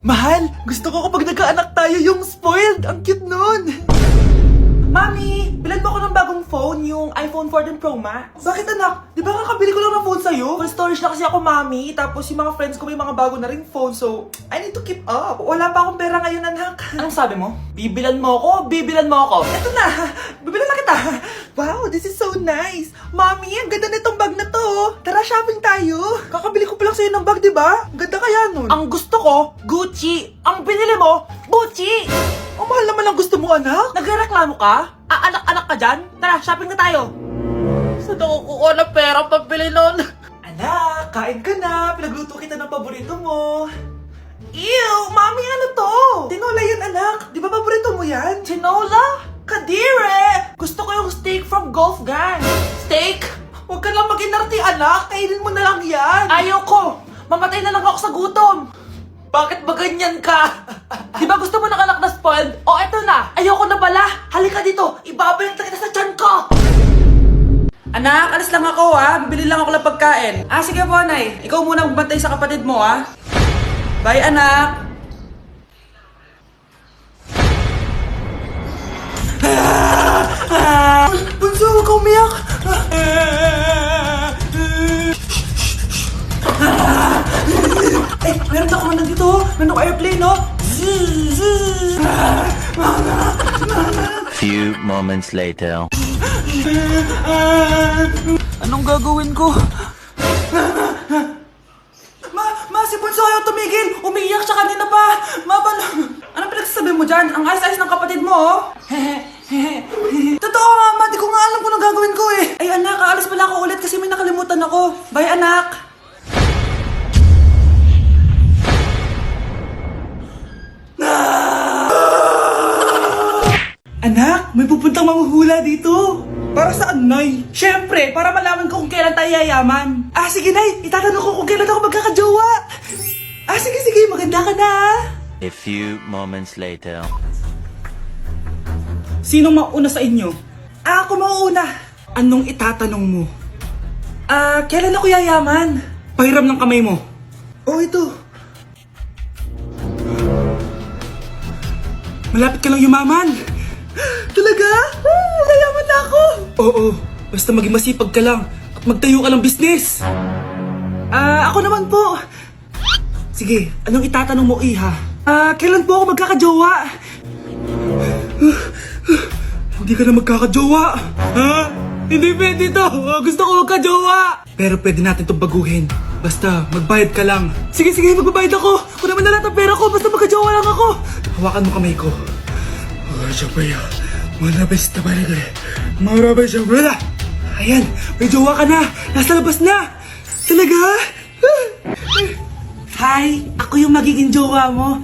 Mahal, gusto ko kapag nagkaanak tayo yung spoiled. Ang cute nun. Mami, bilan mo ako ng bagong phone, yung iPhone 14 Pro Max. Bakit anak? Di ba kakabili ko lang ng phone sa'yo? Full storage na kasi ako, Mami. Tapos yung mga friends ko may mga bago na ring phone, so I need to keep up. Wala pa akong pera ngayon, anak. Anong sabi mo? Bibilan mo ako? Bibilan mo ako? Eto na, bibilan na kita. Wow, this is so nice. Mami, ang ganda nitong bag na to. Tara, shopping tayo. Kakabili ko pa lang sa'yo ng bag, di ba? Ang ganda kaya nun. Ang gusto ko, Gucci. Ang binili mo, Gucci. Ang mahal naman ang gusto mo, anak. Nagreklamo ka? Anak-anak ka dyan? Tara, shopping na tayo. Saan ako kukuha ng pera pambili nun? Anak, kain ka na. Pinagluto kita ng paborito mo. Ew, Mami, ano to? Tinola yun, anak. Di ba paborito mo yan? Tinola? Kadire! Gusto ko yung steak from Golf Gang. Steak? Huwag ka lang mag-inarti, anak. Kainin mo na lang yan. Ayoko. Mamatay na lang ako sa gutom. Bakit ba ganyan ka? Di ba gusto mo ng anak na spoiled? O eto na, ayoko na pala. Halika dito, ibabalot na kita sa tiyan ko. Anak, alis lang ako bibili lang ako ng pagkain. Sige po, Nay. Ikaw muna magbantay sa kapatid mo Bye, anak. Bunso, huwag ka umiyak. Meron ako nandito. Meron ako airplane, Few moments later. Anong gagawin ko? Si Bunso ayaw tumigil. Umiiyak siya kanina pa. Anong pinagsasabi mo dyan? Ang ayos-ayos ng kapatid mo, Totoo, Mama. Di ko nga alam kung anong gagawin ko Ay, anak. Aalis pala ako ulit kasi may nakalimutan ako. Bye, anak. Anak, may pupuntang manghuhula dito. Para saan, Nay? Siyempre, para malaman ko kung kailan tayo yayaman. Sige, Nay. Itatanong ko kung kailan ako magkakajowa. Sige. Maganda ka na, A few moments later. Sino mauna sa inyo? Ako mauna. Anong itatanong mo? Kailan ako yayaman? Pahiram ng kamay mo. Ito. Malapit ka lang yumaman. Talaga? Yayaman na ako. Oo, basta maging masipag ka lang at magtayo ka ng business. Ako naman po. Sige, anong itatanong mo, Iha? Kailan po ako magkakajowa? Hindi ka na magkakajowa. Hindi pwede to. Gusto ko magkajowa. Pero pwede natin itong baguhin. Basta, magbayad ka lang. Sige, magbabayad ako. Kung naman na lahat ang pera ko, basta magkajowa lang ako. Hawakan mo kamay ko. Ayan, may jowa ka na. Nasa labas na. Talaga? Hi, ako yung magiging jowa mo.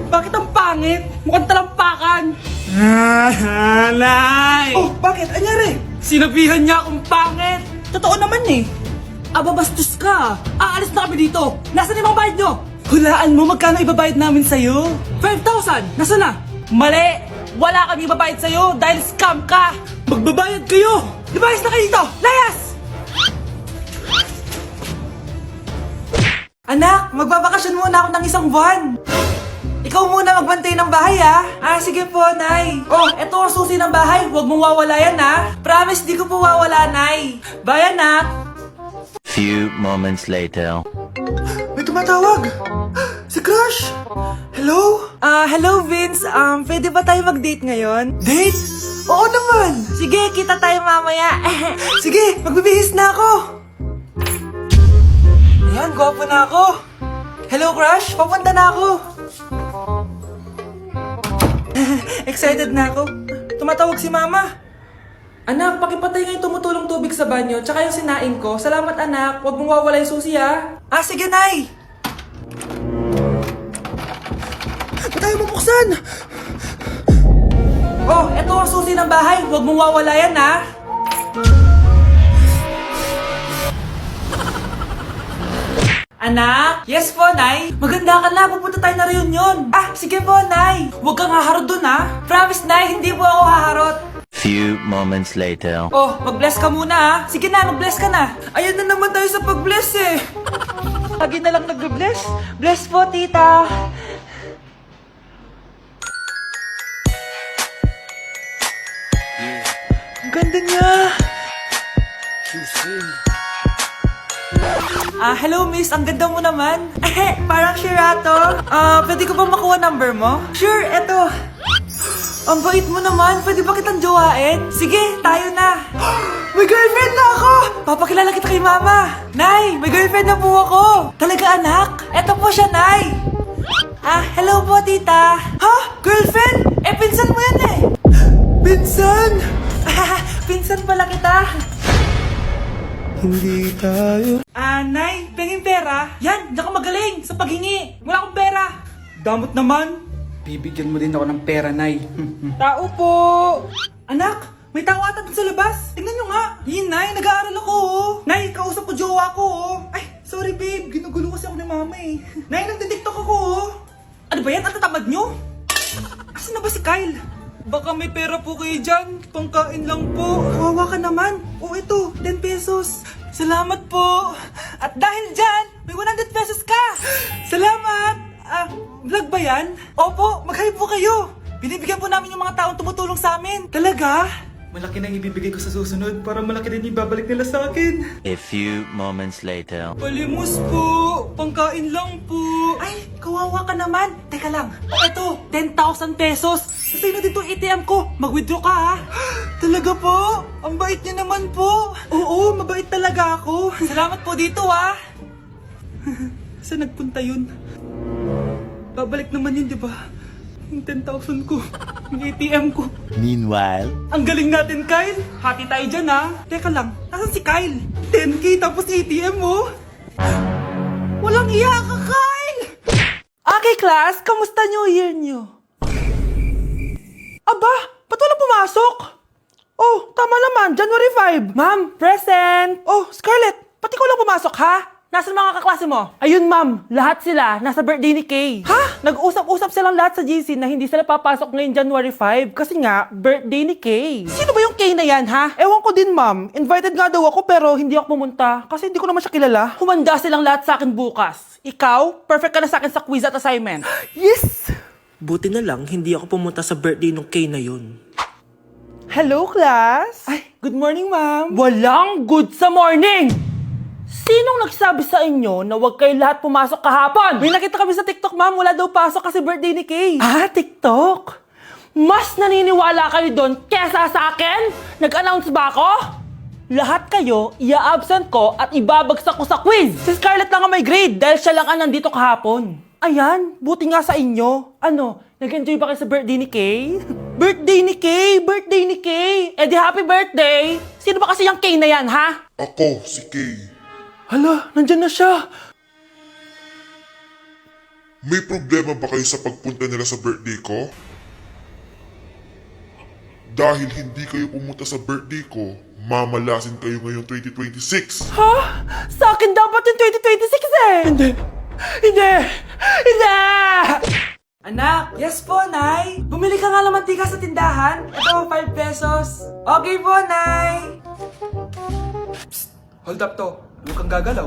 Bakit ang pangit? Mukhang talampakan. Nay! Bakit? Anyari? Sinabihan niya akong pangit. Totoo naman Bastos ka. Aalis na kami dito. Nasaan yung mga bayad nyo? Hulaan mo magkano ibabayad namin sa'yo? 5,000! Nasaan na? Mali! Wala kami ibabayad sa'yo dahil scam ka! Magbabayad kayo! Lumayas na kayo dito! Layas! Anak, magbabakasyon muna ako ng isang buwan. Ikaw muna magbantay ng bahay sige po, Nay. Eto ang susi ng bahay. Huwag mong wawala yan Promise, di ko po wawala, Nay. Bye, anak. Few moments later. May tumatawag! Si Crush! Hello? Hello, Vince. Pwede ba tayo mag-date ngayon? Date? Oo naman! Sige, kita tayo mamaya. Sige, magbibihis na ako. Ayan, gwapo na ako. Hello, Crush. Papunta na ako. Excited na ako. Tumatawag si Mama. Anak, pakipatay nga yung tumutulong tubig sa banyo, tsaka yung sinain ko. Salamat, anak. Huwag mong wawala yung susi, sige, Nay. Ba't tayo mabuksan? Eto ang susi ng bahay. Huwag mong wawala yan, Anak? Yes po, Nay. Maganda ka na. Pupunta tayo na reunion. Sige po, Nay. Huwag kang haharot dun, Promise, Nay. Hindi po ako haharot. Few moments later. Mag-bless ka muna Sige na, mag-bless ka na. Ayan na naman tayo sa pag-bless Lagi na lang nagbe-bless. Bless po, tita. Ang ganda niya. Hello miss, ang ganda mo naman. Parang Shirato. Pwede ko ba makuha number mo? Sure, eto. Ang bait mo naman, pwede ba kitang jowain? Sige, tayo na. May girlfriend na ako! Papakilala kita kay mama. Nay, may girlfriend na po ako. Talaga anak? Eto po siya, Nay. Hello po tita. Ha? Girlfriend? Pinsan mo yan eh. Pinsan? Pinsan pala kita. Hindi tayo. Nay, pengin pera? Yan, diyan ka magaling sa paghingi. Wala akong pera. Damot naman. Bibigyan mo din ako ng pera, Nay. Tao po. Anak, may tao ata dun sa labas. Tingnan nyo nga. Yun, Nay, nag-aaral ako, oh. Nay, kausap ko jowa ko, oh. Ay, sorry, babe. Ginugulo kasi ako ni mama, eh. Nay, nagtitiktok ako, oh. Ano ba yan? Ang tatamad nyo? Asan na ba si Kyle? Baka may pera po kayo dyan. Pangkain lang po. Kawawa ka naman. Oh, ito, 10 pesos. Salamat po. At dahil dyan, may 100 pesos ka. Salamat. Vlog ba yan? Opo, mag-hype po kayo. Binibigyan po namin yung mga taong tumutulong sa amin. Talaga? Malaki na ibibigay ko sa susunod para malaki din ibabalik nila sa akin. A few moments later. Palimos po. Pangkain lang po. Ay, kawawa ka naman. Teka lang. Ito, 10,000 pesos. Kasi na dito ATM ko. Mag-withdraw ka ha. Talaga po? Ang bait niya naman po. Oo, mabait talaga ako. Salamat po dito ha. Saan nagpunta yun? Babalik naman yun, di ba? Yung 10,000 ko. Yung ATM ko. Meanwhile. Ang galing natin, Kyle. Hati tayo dyan, ha? Teka lang, nasan si Kyle? 10K tapos ATM, oh. Walang iya ka, Kyle! Okay, class. Kamusta New Year nyo? Aba, ba't walang pumasok? Oh, tama naman. January 5. Ma'am, present. Oh, Scarlett, pati ko lang pumasok, ha? Nasaan mga kaklase mo? Ayun, ma'am. Lahat sila nasa birthday ni Kay. Ha? Nag-usap-usap silang lahat sa GC na hindi sila papasok ngayon January 5 kasi nga, birthday ni Kay. Sino ba yung Kay na yan, ha? Ewan ko din, ma'am. Invited nga daw ako pero hindi ako pumunta kasi hindi ko naman siya kilala. Humanda silang lahat sa akin bukas. Ikaw, perfect ka na sa akin sa quiz at assignment. Yes! Buti na lang, hindi ako pumunta sa birthday nung Kay na yun. Hello, class? Ay, good morning, ma'am. Walang good sa morning! Sinong nagsabi sa inyo na huwag kayo lahat pumasok kahapon? May nakita kami sa TikTok, ma'am. Wala daw pasok kasi birthday ni Kay. TikTok? Mas naniniwala kayo doon kesa sa akin? Nag-announce ba ako? Lahat kayo, ia-absent ko at ibabagsak ko sa quiz. Si Scarlett lang ang may grade dahil siya lang ang nandito kahapon. Ayan, buti nga sa inyo. Ano, nag-enjoy ba kayo sa birthday ni Kay? Birthday ni Kay! Birthday ni Kay! Eh di happy birthday! Sino ba kasi yung Kay na yan, ha? Ako, si Kay. Hala, nandyan na siya. May problema ba kayo sa pagpunta nila sa birthday ko? Dahil hindi kayo pumunta sa birthday ko, mamalasin kayo ngayong 2026. Ha? Sa akin dapat yung 2026 eh! Hindi! Hindi! Hindi! Anak, yes po, Nay. Bumili ka nga ng mantika sa tindahan. Ito, 5 pesos. Okay po, Nay. Psst, hold up to. Huwag kang gagalaw.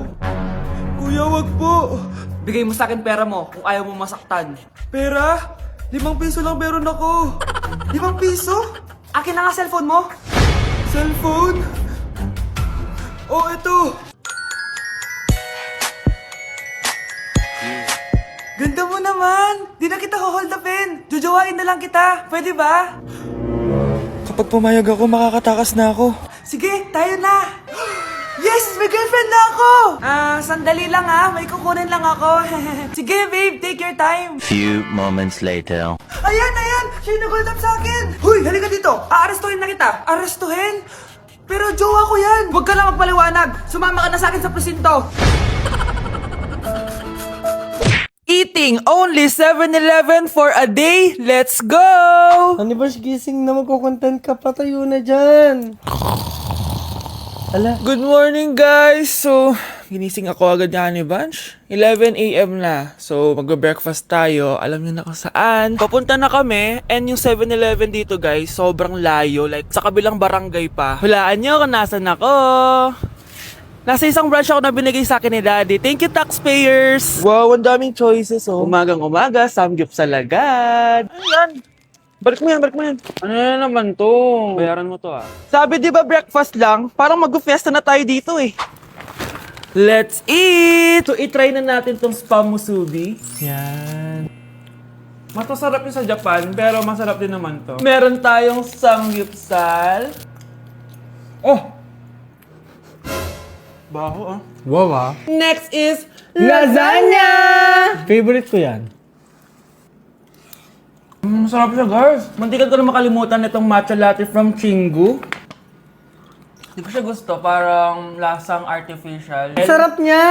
Kuya, wag po. Bigay mo sa akin pera mo kung ayaw mo masaktan. Pera? 5 piso lang meron ako. 5 piso? Akin na nga cellphone mo. Cellphone? Oh, ito. Ganda mo naman! Di na kita hold upin! Jojowain na lang kita! Pwede ba? Kapag pumayag ako, makakatakas na ako. Sige, tayo na! Yes! May girlfriend na ako! Sandali lang ha. May kukunin lang ako. Sige, babe. Take your time. Few moments later. Ayan! Siya yung nag-hold up sa akin! Huy! Halika dito! Aarestuhin na kita! Arestuhin? Pero jowa ko yan! Huwag ka lang magpaliwanag! Sumama ka na sa akin sa presinto! Eating only 7-Eleven for a day. Let's go! Ano ba, gising na magkukontent ka? Patayo na dyan. Ala. Good morning, guys! So, ginising ako agad nga ni Bunch. 11 a.m. na. So, magbe-breakfast tayo. Alam niyo na kung saan. Papunta na kami. And yung 7-Eleven dito, guys, sobrang layo. Like, sa kabilang barangay pa. Hulaan niyo kung nasan ako. Nasa isang branch ako na binigay sa akin ni Daddy. Thank you, taxpayers! Wow, ang daming choices, oh. Umagang-umaga, samgyupsal agad. Ano yan? Balik mo yan. Ano na naman to? Bayaran mo to, ah. Sabi, di ba breakfast lang? Parang mag-fiesta na tayo dito, eh. Let's eat! So, itry na natin tong spam musubi. Yan. Mas masarap yung sa Japan, pero masarap din naman to. Meron tayong samgyupsal. Oh! Baho, ah. Wow, ah. Next is lasagna! Favorite ko yan. Masarap siya, guys. Mantikan ko na makalimutan itong matcha latte from Chingu. Hindi ko siya gusto. Parang lasang artificial. Sarap niya!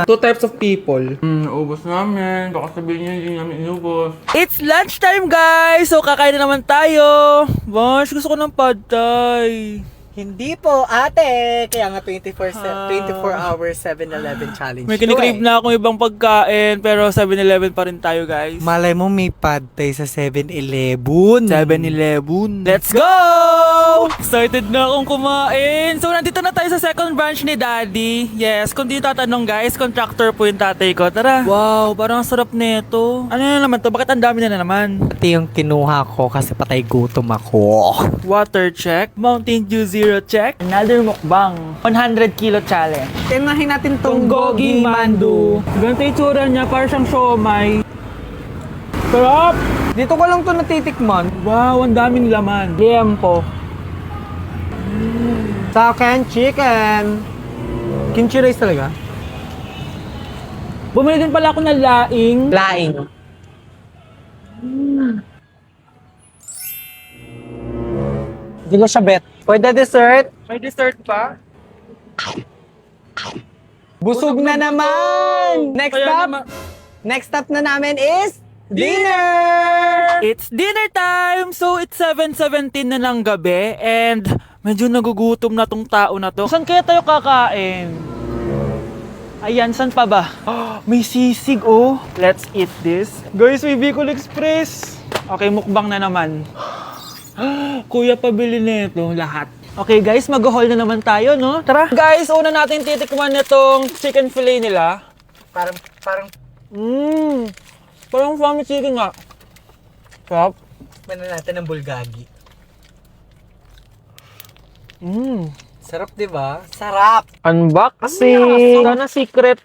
Two types of people. Ubos namin. Baka sabihin niyo hindi namin inubos. It's lunchtime, guys! So, kakain na naman tayo. Bosh, gusto ko ng pad thai. Hindi po, ate! Kaya nga 24 hours 7-Eleven challenge. May kinikrave na akong ibang pagkain, pero 7-Eleven pa rin tayo, guys. Malay mo may pad thai sa 7-Eleven. 7-Eleven. Let's go! Excited na akong kumain. So, nandito na tayo sa second branch ni Daddy. Yes, kung di tatanong guys, contractor po yung tatay ko. Tara. Wow, parang ang sarap nito. Ano na naman to? Bakit ang dami na naman? Ito yung kinuha ko kasi patay gutom ako. Water check. Mountain Dew Zero check. Another mukbang. 100 kilo challenge. Tinahin natin tong Gogi Mandu. Ganito yung tsura niya, parang siyang siomay. Sarap! Dito ko lang to natitikman. Wow, ang daming laman. Liempo. Sa akin, chicken. Kimchi rice talaga? Bumili din pala ako ng laing. Laing. Hindi ko siya bet. Pwede dessert? May dessert pa? Busog na naman! Next Kaya stop? naman- Next stop na namin is dinner! It's dinner time! So, it's 7:17 na ng gabi and medyo nagugutom na tong tao na to. Saan kaya tayo kakain? Ayan, saan pa ba? May sisig, oh. Let's eat this. Guys, may Bicol Express. Okay, mukbang na naman. Kuya, pabili nito lahat. Okay guys, mag-haul na naman tayo, no? Tara! Guys, una natin titikman nitong chicken fillet nila. Parang, Parang family chicken nga. Sarap. Manan natin ng bulgagi. Mmm. Sarap, di ba? Sarap! Unboxing! Sana secret.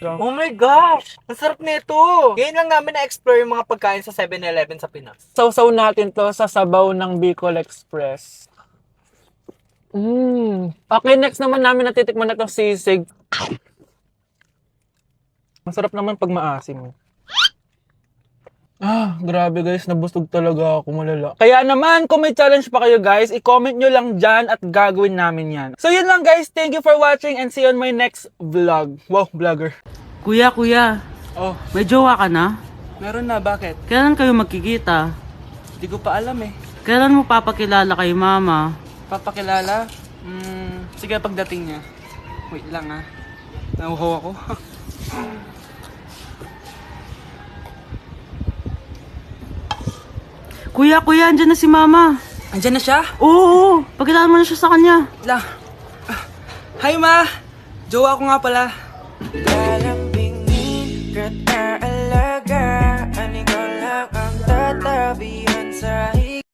Oh my gosh! Ang sarap nito! Ngayon lang namin na-explore yung mga pagkain sa 7-Eleven sa Pinas. Sausaw natin to sa sabaw ng Bicol Express. Okay, next naman namin natitikman na itong sisig. Masarap naman pag maasim. Grabe guys, nabusog talaga ako, malala. Kaya naman, kung may challenge pa kayo guys, i-comment nyo lang dyan at gagawin namin yan. So yun lang guys, thank you for watching and see you on my next vlog. Wow, vlogger. Kuya, Oh, may jowa ka na? meron na, bakit? Kailan kayo magkikita? Hindi ko pa alam eh. Kailan mo papakilala kay mama? Papakilala? Sige, pagdating niya. Wait lang ah. Nauhaw ako. Kuya, andyan na si mama. Andyan na siya? Oo, pakilala mo na siya sa kanya. Hi ma! Jowa ko nga pala. Lalambingin ka't aalagaan, ikaw lang ang tatabihan sa